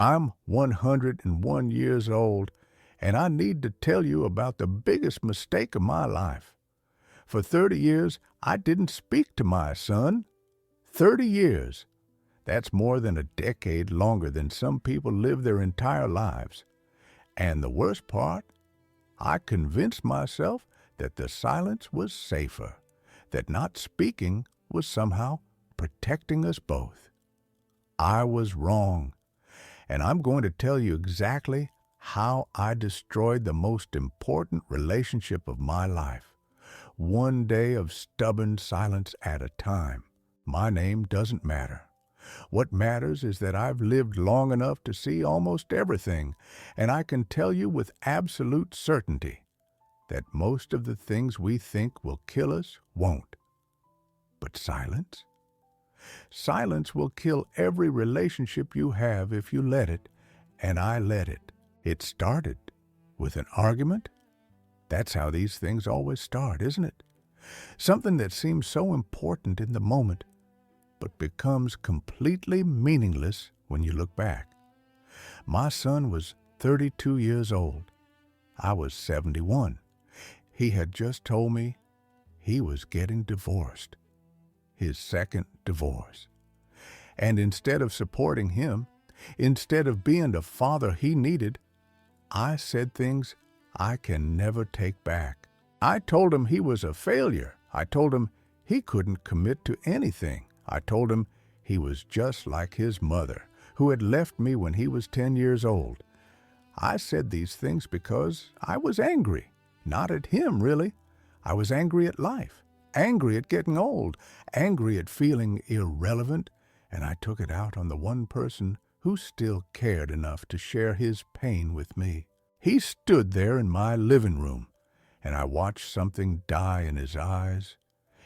I'm 101 years old, and I need to tell you about the biggest mistake of my life. For 30 years, I didn't speak to my son. 30 years. That's more than a decade longer than some people live their entire lives. And the worst part, I convinced myself that the silence was safer, that not speaking was somehow protecting us both. I was wrong, and I'm going to tell you exactly how I destroyed the most important relationship of my life. One day of stubborn silence at a time. My name doesn't matter. What matters is that I've lived long enough to see almost everything, and I can tell you with absolute certainty that most of the things we think will kill us won't. But silence? Silence will kill every relationship you have if you let it, and I let it. It started with an argument. That's how these things always start, isn't it? Something that seems so important in the moment, but becomes completely meaningless when you look back. My son was 32 years old. I was 71. He had just told me he was getting divorced, his second divorce. And instead of supporting him, instead of being the father he needed, I said things I can never take back. I told him he was a failure. I told him he couldn't commit to anything. I told him he was just like his mother, who had left me when he was 10 years old. I said these things because I was angry. Not at him, really. I was angry at life, angry at getting old, angry at feeling irrelevant, and I took it out on the one person who still cared enough to share his pain with me. He stood there in my living room, and I watched something die in his eyes.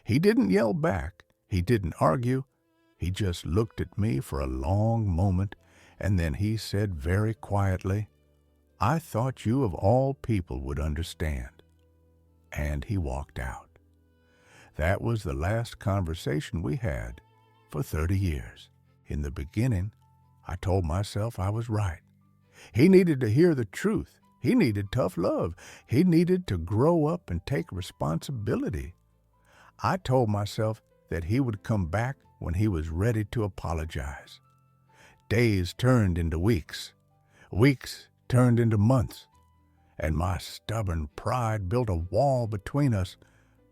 He didn't yell back. He didn't argue. He just looked at me for a long moment, and then he said very quietly, "I thought you of all people would understand." And he walked out. That was the last conversation we had for 30 years. In the beginning, I told myself I was right. He needed to hear the truth. He needed tough love. He needed to grow up and take responsibility. I told myself that he would come back when he was ready to apologize. Days turned into weeks. Weeks turned into months. And my stubborn pride built a wall between us,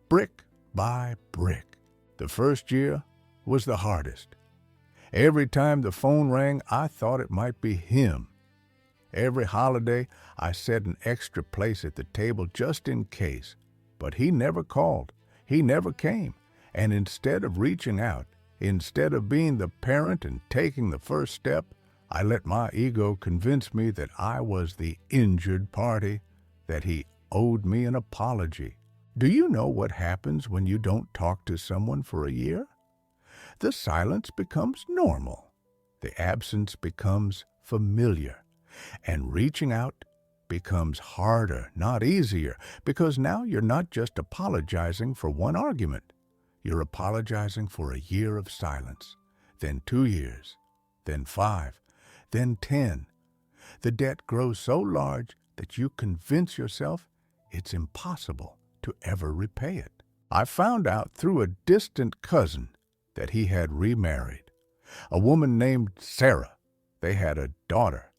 brick by brick. The first year was the hardest. Every time the phone rang, I thought it might be him. Every holiday, I set an extra place at the table just in case. But he never called. He never came. And instead of reaching out, instead of being the parent and taking the first step, I let my ego convince me that I was the injured party, that he owed me an apology. Do you know what happens when you don't talk to someone for a year? The silence becomes normal. The absence becomes familiar. And reaching out becomes harder, not easier, because now you're not just apologizing for one argument. You're apologizing for a year of silence, then 2 years, then 5, then 10. The debt grows so large that you convince yourself it's impossible to ever repay it. I found out through a distant cousin that he had remarried. A woman named Sarah. They had a daughter.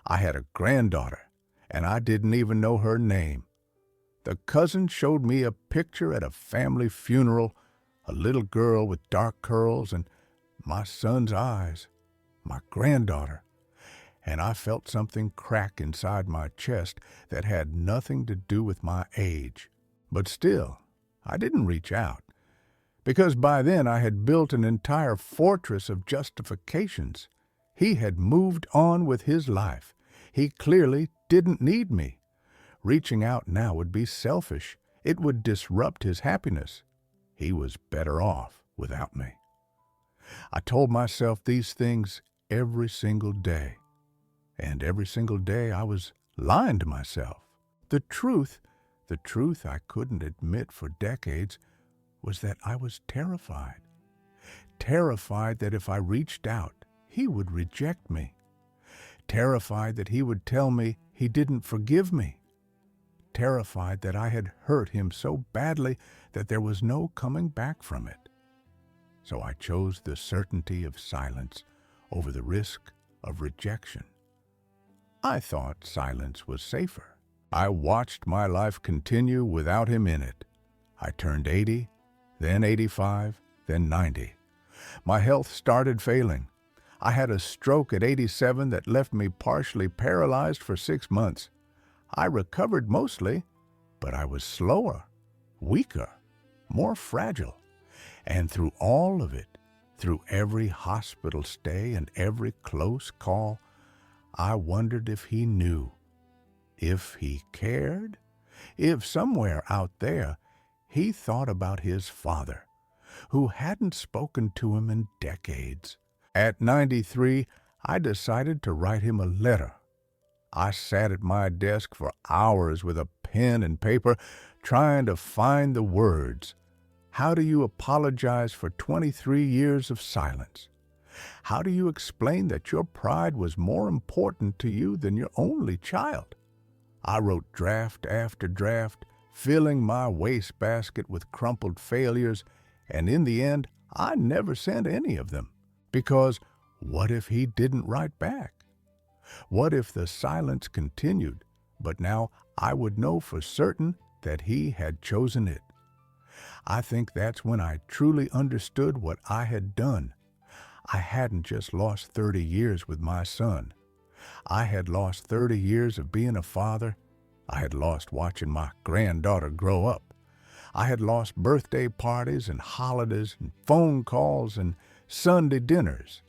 I had a granddaughter, and I didn't even know her name. The cousin showed me a picture at a family funeral, a little girl with dark curls and my son's eyes, my granddaughter, and I felt something crack inside my chest that had nothing to do with my age. But still, I didn't reach out, because by then I had built an entire fortress of justifications. He had moved on with his life. He clearly didn't need me. Reaching out now would be selfish. It would disrupt his happiness. He was better off without me. I told myself these things every single day. And every single day I was lying to myself. The truth I couldn't admit for decades, was that I was terrified. Terrified that if I reached out, he would reject me. terrified that he would tell me he didn't forgive me, terrified that I had hurt him so badly that there was no coming back from it. So I chose the certainty of silence over the risk of rejection. I thought silence was safer. I watched my life continue without him in it. I turned 80, then 85, then 90. My health started failing. I had a stroke at 87 that left me partially paralyzed for 6 months. I recovered mostly, but I was slower, weaker, more fragile. And through all of it, through every hospital stay and every close call, I wondered if he knew, if he cared, if somewhere out there he thought about his father, who hadn't spoken to him in decades. At 93, I decided to write him a letter. I sat at my desk for hours with a pen and paper, trying to find the words. How do you apologize for 23 years of silence? How do you explain that your pride was more important to you than your only child? I wrote draft after draft, filling my wastebasket with crumpled failures, and in the end, I never sent any of them. Because what if he didn't write back? What if the silence continued, but now I would know for certain that he had chosen it? I think that's when I truly understood what I had done. I hadn't just lost 30 years with my son. I had lost 30 years of being a father. I had lost watching my granddaughter grow up. I had lost birthday parties and holidays and phone calls and Sunday dinners.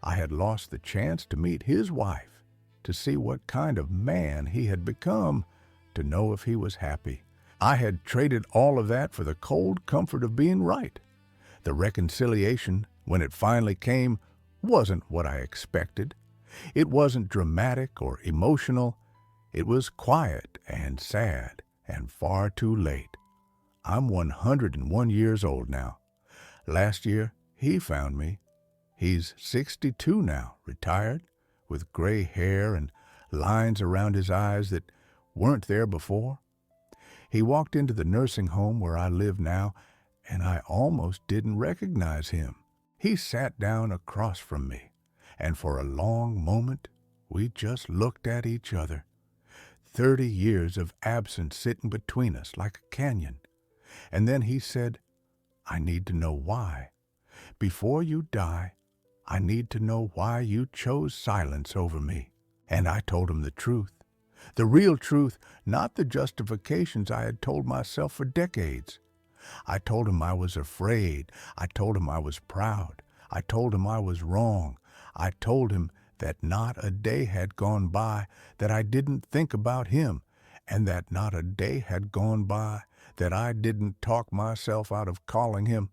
I had lost the chance to meet his wife, to see what kind of man he had become, to know if he was happy. I had traded all of that for the cold comfort of being right. The reconciliation, when it finally came, wasn't what I expected. It wasn't dramatic or emotional. It was quiet and sad and far too late. I'm 101 years old now. Last year, he found me. He's 62 now, retired, with gray hair and lines around his eyes that weren't there before. He walked into the nursing home where I live now, and I almost didn't recognize him. He sat down across from me, and for a long moment, we just looked at each other. 30 years of absence sitting between us like a canyon. And then he said, I need to know why. Before you die, I need to know why you chose silence over me. And I told him the truth. The real truth, not the justifications I had told myself for decades. I told him I was afraid. I told him I was proud. I told him I was wrong. I told him that not a day had gone by that I didn't think about him, and that not a day had gone by that I didn't talk myself out of calling him.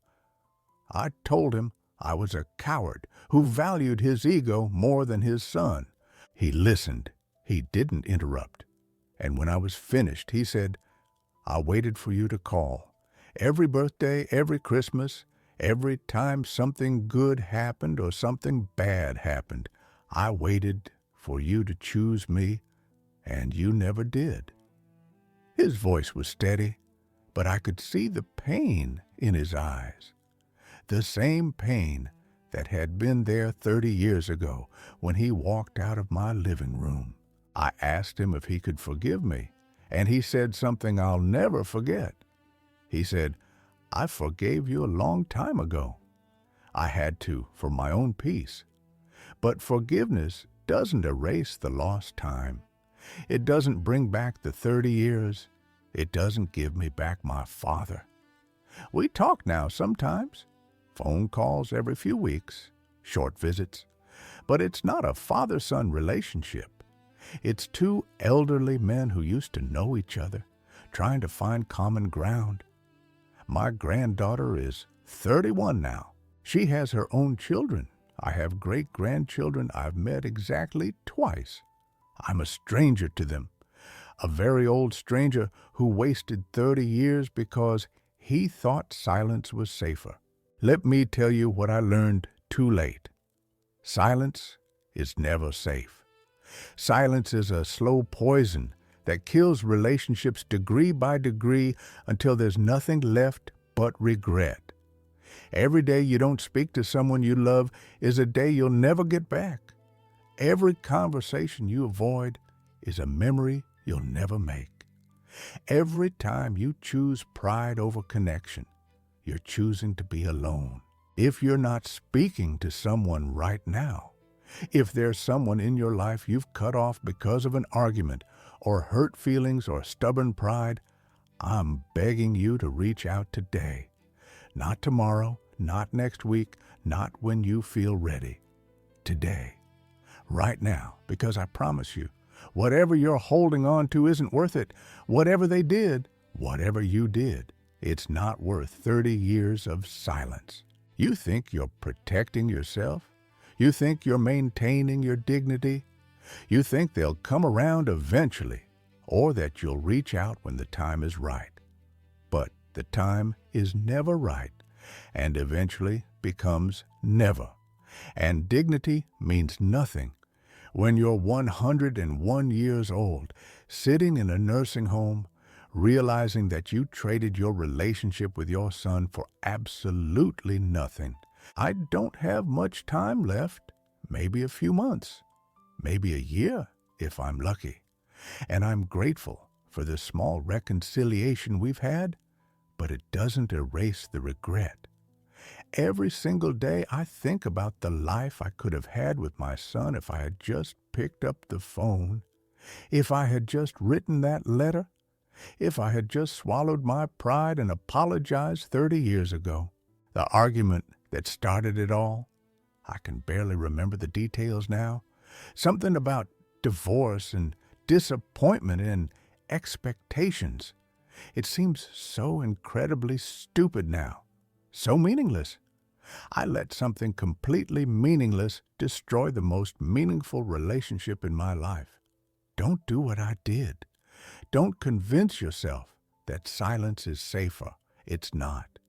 I told him I was a coward who valued his ego more than his son. He listened. He didn't interrupt. And when I was finished, he said, I waited for you to call. Every birthday, every Christmas, every time something good happened or something bad happened, I waited for you to choose me, and you never did. His voice was steady, but I could see the pain in his eyes. The same pain that had been there 30 years ago when he walked out of my living room. I asked him if he could forgive me, and he said something I'll never forget. He said, I forgave you a long time ago. I had to for my own peace. But forgiveness doesn't erase the lost time. It doesn't bring back the 30 years. It doesn't give me back my father. We talk now sometimes. Phone calls every few weeks, short visits. But it's not a father-son relationship. It's two elderly men who used to know each other, trying to find common ground. My granddaughter is 31 now. She has her own children. I have great-grandchildren I've met exactly twice. I'm a stranger to them, a very old stranger who wasted 30 years because he thought silence was safer. Let me tell you what I learned too late. Silence is never safe. Silence is a slow poison that kills relationships degree by degree until there's nothing left but regret. Every day you don't speak to someone you love is a day you'll never get back. Every conversation you avoid is a memory you'll never make. Every time you choose pride over connection, you're choosing to be alone. If you're not speaking to someone right now, if there's someone in your life you've cut off because of an argument or hurt feelings or stubborn pride, I'm begging you to reach out today. Not tomorrow, not next week, not when you feel ready. Today. Right now, because I promise you, whatever you're holding on to isn't worth it. Whatever they did, whatever you did, it's not worth 30 years of silence. You think you're protecting yourself? You think you're maintaining your dignity? You think they'll come around eventually, or that you'll reach out when the time is right. But the time is never right, and eventually becomes never. And dignity means nothing when you're 101 years old, sitting in a nursing home, realizing that you traded your relationship with your son for absolutely nothing. I don't have much time left, maybe a few months, maybe a year if I'm lucky. And I'm grateful for the small reconciliation we've had, but it doesn't erase the regret. Every single day I think about the life I could have had with my son if I had just picked up the phone, if I had just written that letter, if I had just swallowed my pride and apologized 30 years ago. The argument that started it all, I can barely remember the details now. Something about divorce and disappointment and expectations. It seems so incredibly stupid now, so meaningless. I let something completely meaningless destroy the most meaningful relationship in my life. Don't do what I did. Don't convince yourself that silence is safer. It's not.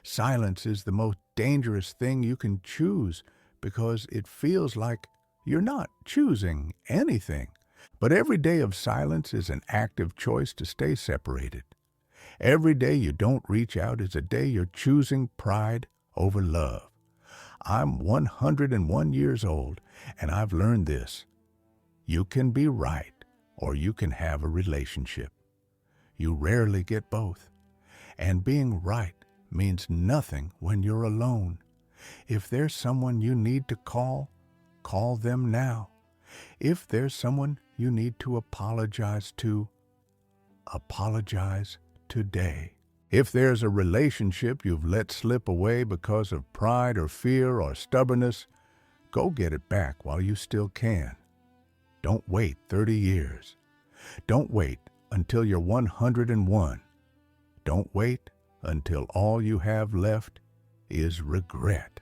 Silence is the most dangerous thing you can choose because it feels like you're not choosing anything. But every day of silence is an active choice to stay separated. Every day you don't reach out is a day you're choosing pride over love. I'm 101 years old, and I've learned this. You can be right, or you can have a relationship. You rarely get both. And being right means nothing when you're alone. If there's someone you need to call them now. If there's someone you need to apologize to, apologize today. If there's a relationship you've let slip away because of pride or fear or stubbornness, go get it back while you still can. Don't wait 30 years. Don't wait until you're 101. Don't wait until all you have left is regret.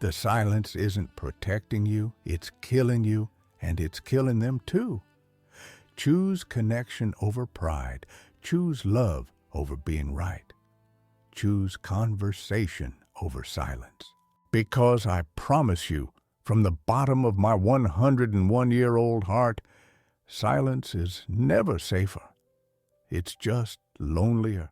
The silence isn't protecting you, it's killing you, and it's killing them too. Choose connection over pride. Choose love over being right. Choose conversation over silence. Because I promise you, from the bottom of my 101-year-old heart, silence is never safer. It's just lonelier.